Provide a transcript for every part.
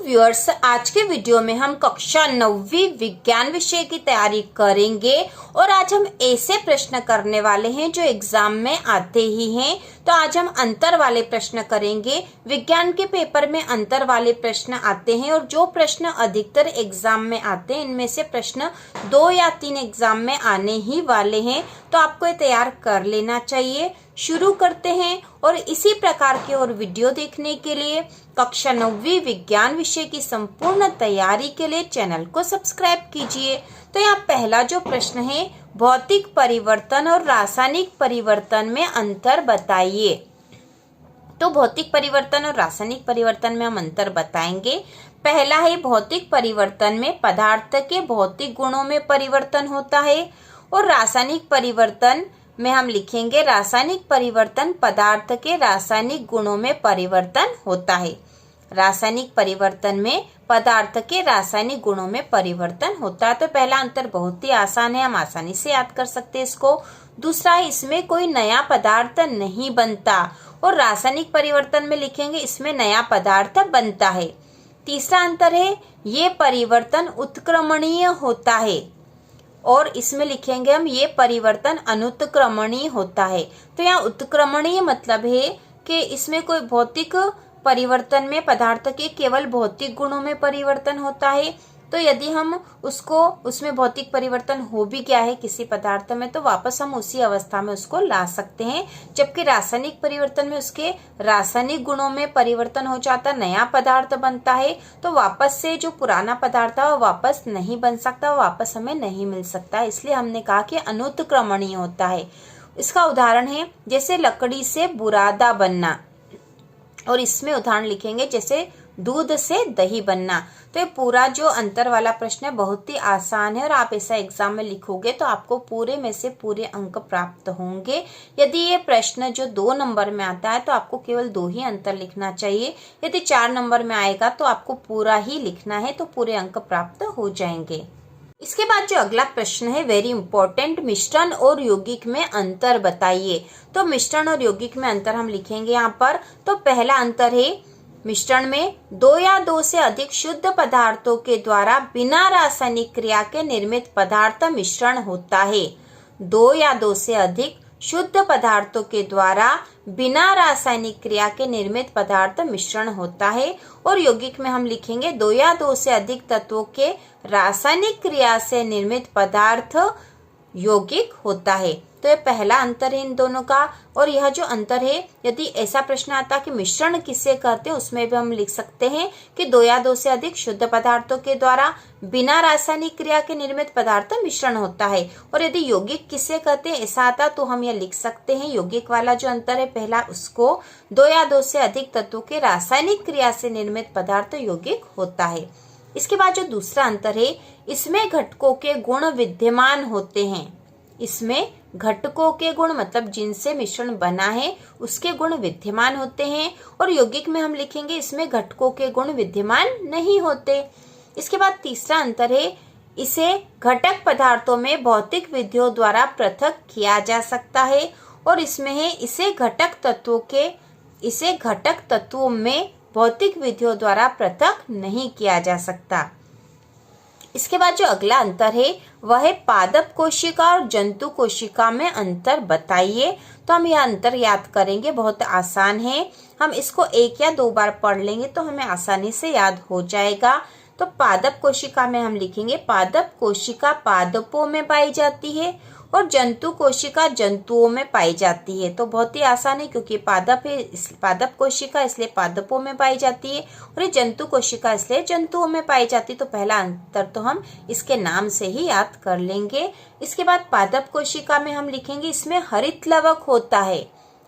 Viewers, आज के video में हम कक्षा 9वीं विज्ञान विषय की तैयारी करेंगे और आज हम ऐसे प्रश्न करने वाले हैं जो एग्जाम में आते ही हैं। तो आज हम अंतर वाले प्रश्न करेंगे। विज्ञान के पेपर में अंतर वाले प्रश्न आते हैं और जो प्रश्न अधिकतर एग्जाम में आते हैं इनमें से प्रश्न 2 या 3 एग्जाम में आने ही वाले हैं, तो आपको ये तैयार कर लेना चाहिए। शुरू करते हैं और इसी प्रकार के और वीडियो देखने के लिए कक्षा 9वीं विज्ञान विषय की संपूर्ण तैयारी के लिए चैनल को सब्सक्राइब कीजिए। तो यहाँ पहला जो प्रश्न है, भौतिक परिवर्तन और रासायनिक परिवर्तन में अंतर बताइए। तो भौतिक परिवर्तन और रासायनिक परिवर्तन में हम अंतर बताएंगे। पहला है, भौतिक परिवर्तन में पदार्थ के भौतिक गुणों में परिवर्तन होता है और रासायनिक परिवर्तन में हम लिखेंगे रासायनिक परिवर्तन पदार्थ के रासायनिक गुणों में परिवर्तन होता है। रासायनिक परिवर्तन में पदार्थ के रासायनिक गुणों में परिवर्तन होता है। तो पहला अंतर बहुत ही आसान है, हम आसानी से याद कर सकते हैं इसको। दूसरा है, इसमें कोई नया पदार्थ नहीं बनता और रासायनिक परिवर्तन में लिखेंगे इसमें नया पदार्थ बनता है। तीसरा अंतर है, ये परिवर्तन उत्क्रमणीय होता है और इसमें लिखेंगे हम ये परिवर्तन अनुत्क्रमणीय होता है। तो यहाँ उत्क्रमणीय मतलब है कि इसमें कोई भौतिक परिवर्तन में पदार्थ के केवल भौतिक गुणों में परिवर्तन होता है। तो यदि हम उसमें भौतिक परिवर्तन हो भी गया है किसी पदार्थ में, तो वापस हम उसी अवस्था में उसको ला सकते हैं। जबकि रासायनिक परिवर्तन में उसके रासायनिक गुणों में परिवर्तन हो जाता, नया पदार्थ बनता है, तो वापस से जो पुराना पदार्थ है वो वापस नहीं बन सकता, वो वापस हमें नहीं मिल सकता। इसलिए हमने कहा कि अनुत्क्रमणीय होता है। इसका उदाहरण है जैसे लकड़ी से बुरादा बनना, और इसमें उदाहरण लिखेंगे जैसे दूध से दही बनना। तो ये पूरा जो अंतर वाला प्रश्न है बहुत ही आसान है और आप ऐसा एग्जाम में लिखोगे तो आपको पूरे में से पूरे अंक प्राप्त होंगे। यदि ये प्रश्न जो 2 नंबर में आता है तो आपको केवल 2 ही अंतर लिखना चाहिए। यदि 4 नंबर में आएगा तो आपको पूरा ही लिखना है, तो पूरे अंक प्राप्त हो जाएंगे। इसके बाद जो अगला प्रश्न है, वेरी इंपॉर्टेंट, मिश्रण और यौगिक में अंतर बताइए। तो मिश्रण और यौगिक में अंतर हम लिखेंगे यहाँ पर। तो पहला अंतर है, मिश्रण में 2 या 2 से अधिक शुद्ध पदार्थों के द्वारा बिना रासायनिक क्रिया के निर्मित पदार्थ मिश्रण होता है। 2 या 2 से अधिक शुद्ध पदार्थों के द्वारा बिना रासायनिक क्रिया के निर्मित पदार्थ मिश्रण होता है। और यौगिक में हम लिखेंगे 2 या 2 से अधिक तत्वों के रासायनिक क्रिया से निर्मित पदार्थ यौगिक होता है। तो ये पहला अंतर है इन दोनों का। और यह जो अंतर है, यदि ऐसा प्रश्न आता कि मिश्रण किसे कहते हैं, उसमें भी हम लिख सकते हैं कि 2 या 2 से अधिक शुद्ध पदार्थों के द्वारा बिना रासायनिक क्रिया के निर्मित पदार्थ मिश्रण होता है। और यदि यौगिक किसे कहते हैं ऐसा आता तो हम यह लिख सकते हैं, यौगिक वाला जो अंतर है पहला, उसको 2 या 2 से अधिक तत्वों के रासायनिक क्रिया से निर्मित पदार्थ यौगिक होता है। इसके बाद जो दूसरा अंतर है, इसमें घटकों के गुण विद्यमान होते हैं। इसमें घटकों के गुण मतलब जिनसे मिश्रण बना है उसके गुण विद्यमान होते हैं। और यौगिक में हम लिखेंगे इसमें घटकों के गुण विद्यमान नहीं होते। इसके बाद तीसरा अंतर है, इसे घटक पदार्थों में भौतिक विधियों द्वारा पृथक किया जा सकता है। और इसमें है, इसे घटक तत्वों में भौतिक विधियों द्वारा पृथक नहीं किया जा सकता। इसके बाद जो अगला अंतर है वह है पादप कोशिका और जंतु कोशिका में अंतर बताइए। तो हम यह अंतर याद करेंगे, बहुत आसान है। हम इसको 1 या 2 बार पढ़ लेंगे तो हमें आसानी से याद हो जाएगा। तो पादप कोशिका में हम लिखेंगे पादप कोशिका पादपों में पाई जाती है और जंतु कोशिका जंतुओं में पाई जाती है। तो बहुत ही आसान है क्योंकि पादप है, पादप कोशिका इसलिए पादपों में पाई जाती है और ये जंतु कोशिका इसलिए जंतुओं में पाई जाती है। तो पहला अंतर तो हम इसके नाम से ही याद कर लेंगे। इसके बाद पादप कोशिका में हम लिखेंगे इसमें हरित लवक होता है,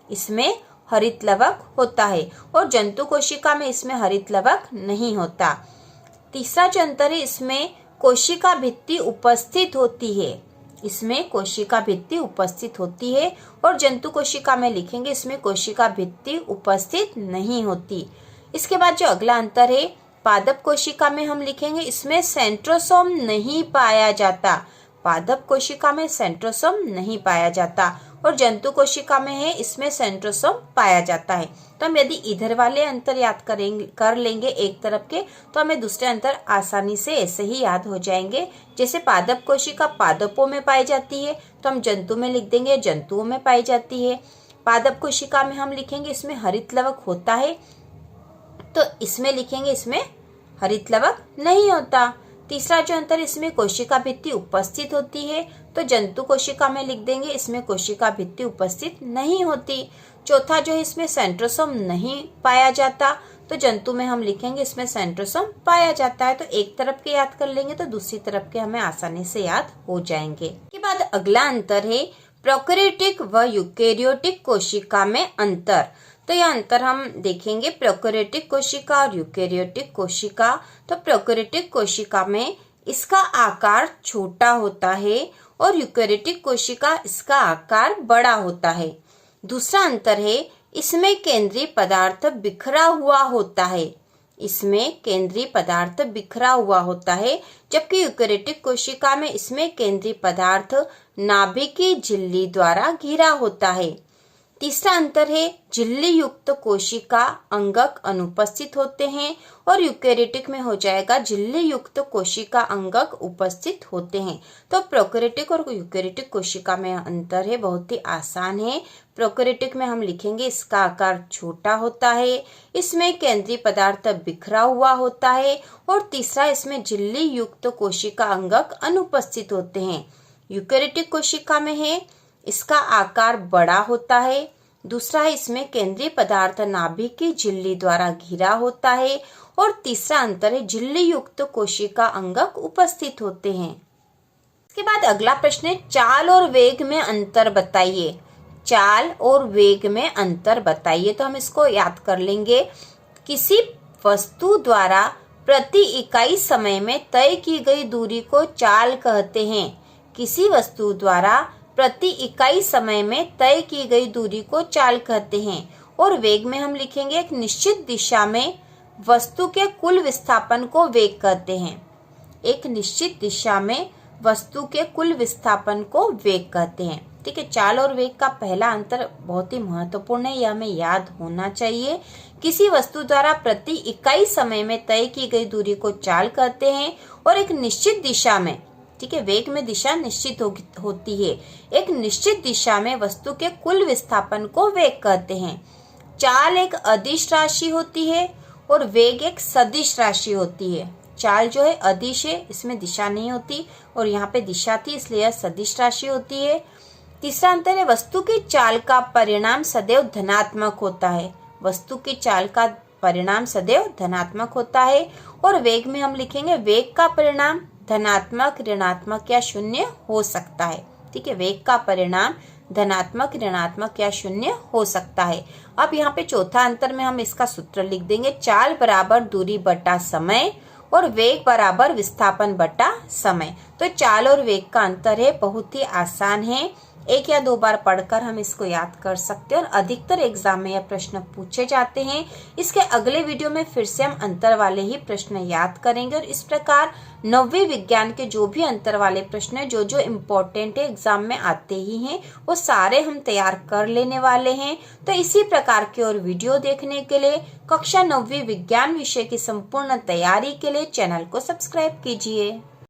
इसमें हरित लवक होता है। और जंतु कोशिका में इसमें हरित लवक नहीं होता। तीसरा जो अंतर है, इसमें कोशिका भित्ति उपस्थित होती है, इसमें कोशिका भित्ति उपस्थित होती है। और जंतु कोशिका में लिखेंगे इसमें कोशिका भित्ति उपस्थित नहीं होती। इसके बाद जो अगला अंतर है, पादप कोशिका में हम लिखेंगे इसमें सेंट्रोसोम नहीं पाया जाता, पादप कोशिका में सेंट्रोसोम नहीं पाया जाता। और जंतु कोशिका में है इसमें सेंट्रोसोम पाया जाता है। तो हम यदि इधर वाले अंतर याद कर लेंगे एक तरफ के, तो हमें दूसरे अंतर आसानी से ऐसे ही याद हो जाएंगे। जैसे पादप कोशिका पादपों में पाई जाती है तो हम जंतु में लिख देंगे जंतुओं में पाई जाती है। पादप कोशिका में हम लिखेंगे इसमें हरित लवक होता है, तो इसमें लिखेंगे इसमें हरित लवक नहीं होता। तीसरा जो अंतर इसमें कोशिका भित्ति उपस्थित होती है, तो जंतु कोशिका में लिख देंगे इसमें कोशिका भित्ति उपस्थित नहीं होती। चौथा जो है इसमें सेंट्रोसोम नहीं पाया जाता, तो जंतु में हम लिखेंगे इसमें सेंट्रोसोम पाया जाता है। तो एक तरफ के याद कर लेंगे तो दूसरी तरफ के हमें आसानी से याद हो जाएंगे। इसके बाद अगला अंतर है प्रोकैरियोटिक व यूकेरियोटिक कोशिका में अंतर। तो यह अंतर हम देखेंगे प्रोकैरियोटिक कोशिका और यूकेरियोटिक कोशिका। तो प्रोकैरियोटिक कोशिका में इसका आकार छोटा होता है और यूकेरियोटिक कोशिका इसका आकार बड़ा होता है। दूसरा अंतर है इसमें केंद्रीय पदार्थ बिखरा हुआ होता है, इसमें केंद्रीय पदार्थ बिखरा हुआ होता है, जबकि यूकेरियोटिक कोशिका में इसमें केंद्रीय पदार्थ नाभिक की झिल्ली द्वारा घिरा होता है। तीसरा अंतर है झिल्ली युक्त कोशिका अंगक अनुपस्थित होते हैं और यूकेरियोटिक में हो जाएगा झिल्ली युक्त कोशिका अंगक उपस्थित होते हैं। तो प्रोकैरियोटिक और यूकेरियोटिक कोशिका में अंतर है, बहुत ही आसान है। प्रोकैरियोटिक में हम लिखेंगे इसका आकार छोटा होता है, इसमें केंद्रीय पदार्थ बिखरा हुआ होता है और तीसरा इसमें झिल्ली युक्त कोशिका अंगक अनुपस्थित होते हैं। यूकेरियोटिक कोशिका में है इसका आकार बड़ा होता है, दूसरा है इसमें केंद्रीय पदार्थ नाभिक की झिल्ली द्वारा घिरा होता है और तीसरा अंतर है झिल्ली युक्त कोशिका अंगक उपस्थित होते हैं। इसके बाद अगला प्रश्न है चाल और वेग में अंतर बताइए। चाल और वेग में अंतर बताइए, तो हम इसको याद कर लेंगे। किसी वस्तु द्वारा प्रति इकाई समय में तय की गई दूरी को चाल कहते हैं। किसी वस्तु द्वारा प्रति इकाई समय में तय की गई दूरी को चाल कहते हैं। और वेग में हम लिखेंगे एक निश्चित दिशा में वस्तु के कुल विस्थापन को वेग कहते हैं। एक निश्चित दिशा में वस्तु के कुल विस्थापन को वेग कहते हैं। ठीक है, चाल और वेग का पहला अंतर बहुत ही महत्वपूर्ण है, यह हमें याद होना चाहिए। किसी वस्तु द्वारा प्रति इकाई समय में तय की गई दूरी को चाल कहते हैं और एक निश्चित दिशा में, ठीक है, वेग में दिशा निश्चित होती है, एक निश्चित दिशा में वस्तु के कुल विस्थापन को वेग कहते हैं। चाल एक अदिश राशि होती है और वेग एक सदिश राशि होती है। चाल जो है अदिश है, इसमें दिशा नहीं होती और यहाँ पे दिशा थी इसलिए यह सदिश राशि होती है। तीसरा अंतर है वस्तु की चाल का परिणाम सदैव धनात्मक होता है। वस्तु की चाल का परिणाम सदैव धनात्मक होता है। और वेग में हम लिखेंगे वेग का परिणाम धनात्मक, ऋणात्मक या शून्य हो सकता है। ठीक है, वेग का परिणाम धनात्मक, ऋणात्मक या शून्य हो सकता है। अब यहाँ पे चौथा अंतर में हम इसका सूत्र लिख देंगे, चाल बराबर दूरी बटा समय और वेग बराबर विस्थापन बटा समय। तो चाल और वेग का अंतर है, बहुत ही आसान है, एक या दो बार पढ़कर हम इसको याद कर सकते हैं और अधिकतर एग्जाम में यह प्रश्न पूछे जाते हैं। इसके अगले वीडियो में फिर से हम अंतर वाले ही प्रश्न याद करेंगे और इस प्रकार 9वीं विज्ञान के जो भी अंतर वाले प्रश्न है, जो जो इम्पोर्टेंट है एग्जाम में आते ही हैं, वो सारे हम तैयार कर लेने वाले हैं। तो इसी प्रकार के और वीडियो देखने के लिए कक्षा 9वीं विज्ञान विषय की संपूर्ण तैयारी के लिए चैनल को सब्सक्राइब कीजिए।